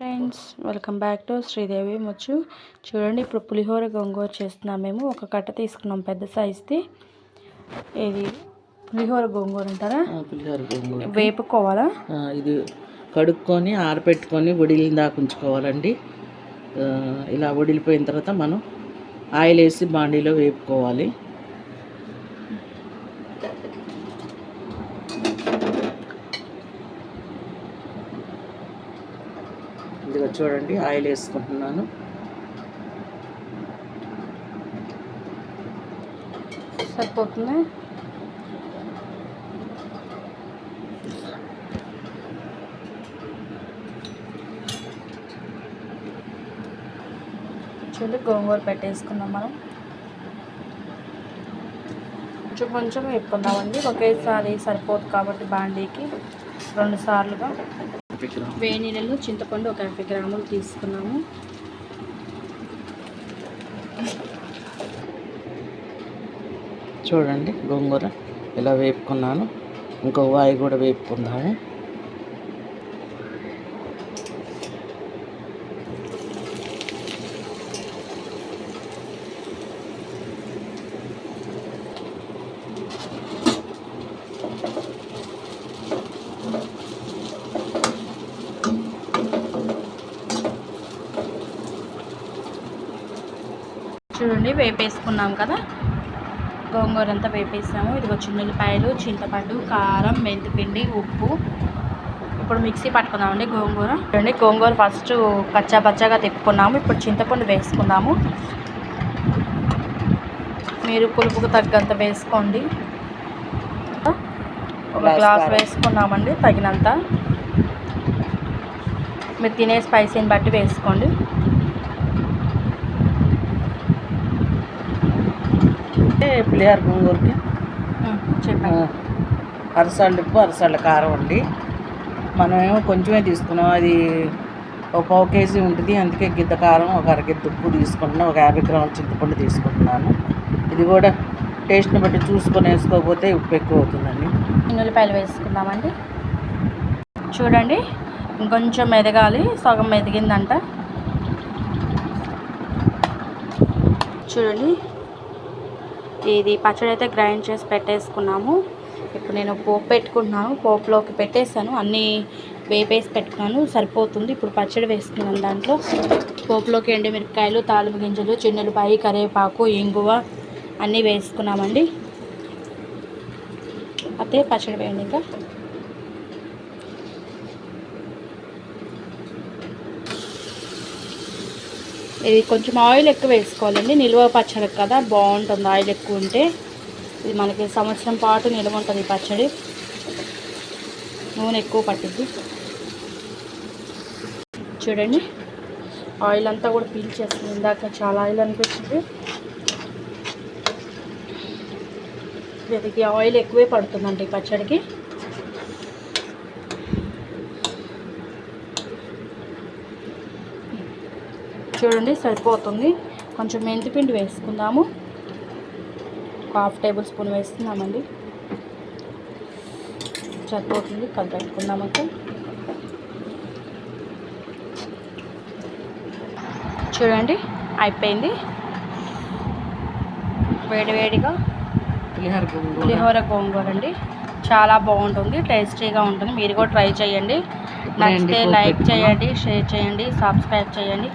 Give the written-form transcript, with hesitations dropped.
Friends, welcome back to Sridevi Muchu. చూడండి, ఇప్పుడు పులిహోర గోంగూర చేస్తున్నాం. మేము ఒక కట్ట తీసుకున్నాం పెద్ద సైజ్ది. ఇది పులిహోర గోంగూర అంటారా? పులిహోర గోంగూర వేపుకోవాలా? ఇది కడుక్కొని ఆరబెట్టుకొని వడిలిన దాకా ఉంచుకోవాలండి. ఇలా వడిలిపోయిన తర్వాత మనం ఆయిల్ వేసి బాండీలో వేపుకోవాలి. ఇదిగో చూడండి, ఆయిల్ వేసుకుంటున్నాను. సరిపోతుంది. చూడండి, గోంగూర పెట్టేసుకున్నాం. మనం కొంచెం కొంచెం వేపుకుందామండి. ఒకేసారి సరిపోదు కాబట్టి బాండీకి 2 సార్లుగా. వేడి నీళ్ళలో చింతపండు ఒక 50 గ్రాములు తీసుకున్నాము. చూడండి, గోంగూర ఇలా వేపుకున్నాను. ఇంకో వాయి కూడా వేపుకుందాము. చూడండి, వేపేసుకున్నాం కదా, గోంగూర అంతా వేపేసాము. ఇదిగో చిన్నులపాయలు, చింతపండు, కారం, మెంతిపిండి, ఉప్పు. ఇప్పుడు మిక్సీ పట్టుకుందామండి గోంగూర. చూడండి, గోంగూర ఫస్ట్ కచ్చా పచ్చాగా తిప్పుకున్నాము. ఇప్పుడు చింతపండు వేసుకుందాము. మీరు పులుపుకు తగ్గంత వేసుకోండి. ఒక గ్లాస్ వేసుకున్నామండి, తగినంత. మీరు తినే స్పైసీని బట్టి వేసుకోండి. పులిహోర గోంగూరకి చెప్పండి. అరసాళ్ళు ఉప్పు, అరసాళ్ళ కారం అండి. మనమేమో కొంచెమే తీసుకున్నాం. అది ఒక 1/4 కేజీ ఉంటుంది. అందుకే గిద్ద కారం, ఒక అరగిద్ద ఉప్పు తీసుకుంటున్నాను. ఒక 50 గ్రాముల చింతపండు తీసుకుంటున్నాను. ఇది కూడా టేస్ట్ని బట్టి చూసుకొని వేసుకోకపోతే ఉప్పు ఎక్కువ అవుతుందండి. ఉల్లిపాయలు వేసుకుందామండి. చూడండి, ఇంకొంచెం ఎదగాలి. సగం ఎదిగిందంట. చూడండి, ఇది పచ్చడి అయితే గ్రైండ్ చేసి పెట్టేసుకున్నాము. ఇప్పుడు నేను పోపు పెట్టుకుంటున్నాను. పోపులోకి పెట్టేసాను, అన్నీ వేపేసి పెట్టుకున్నాను, సరిపోతుంది. ఇప్పుడు పచ్చడి వేసుకున్నాను. దాంట్లో పోపులోకి ఎండుమిరపకాయలు, తాలింపు గింజలు, చిన్నులపాయ, కరివేపాకు, ఇంగువ అన్నీ వేసుకున్నామండి. అయితే పచ్చడి వేయండి. ఇంకా ఇది కొంచెం ఆయిల్ ఎక్కువ వేసుకోవాలండి. నిల్వ పచ్చడి కదా, బాగుంటుంది ఆయిల్ ఎక్కువ ఉంటే. ఇది మనకి సంవత్సరం పాటు నిల్వ ఉంటుంది ఈ పచ్చడి. నూనె ఎక్కువ పట్టిద్ది. చూడండి, ఆయిల్ అంతా కూడా పీల్చేస్తుంది. ఇందాక చాలా ఆయిల్ అనిపించింది. దీనికి ఆయిల్ ఎక్కువే పడుతుందండి ఈ పచ్చడికి. చూడండి, సరిపోతుంది. కొంచెం మెంతిపిండి వేసుకుందాము. 1/2 టేబుల్ స్పూన్ వేస్తున్నామండి. సరిపోతుంది. కలిపెట్టుకుందామంటే చూడండి, అయిపోయింది. వేడివేడిగా పులిహోర గోంగూర అండి. చాలా బాగుంటుంది, టేస్టీగా ఉంటుంది. మీరు కూడా ట్రై చేయండి. నచ్చితే లైక్ చేయండి, షేర్ చేయండి, సబ్స్క్రైబ్ చేయండి.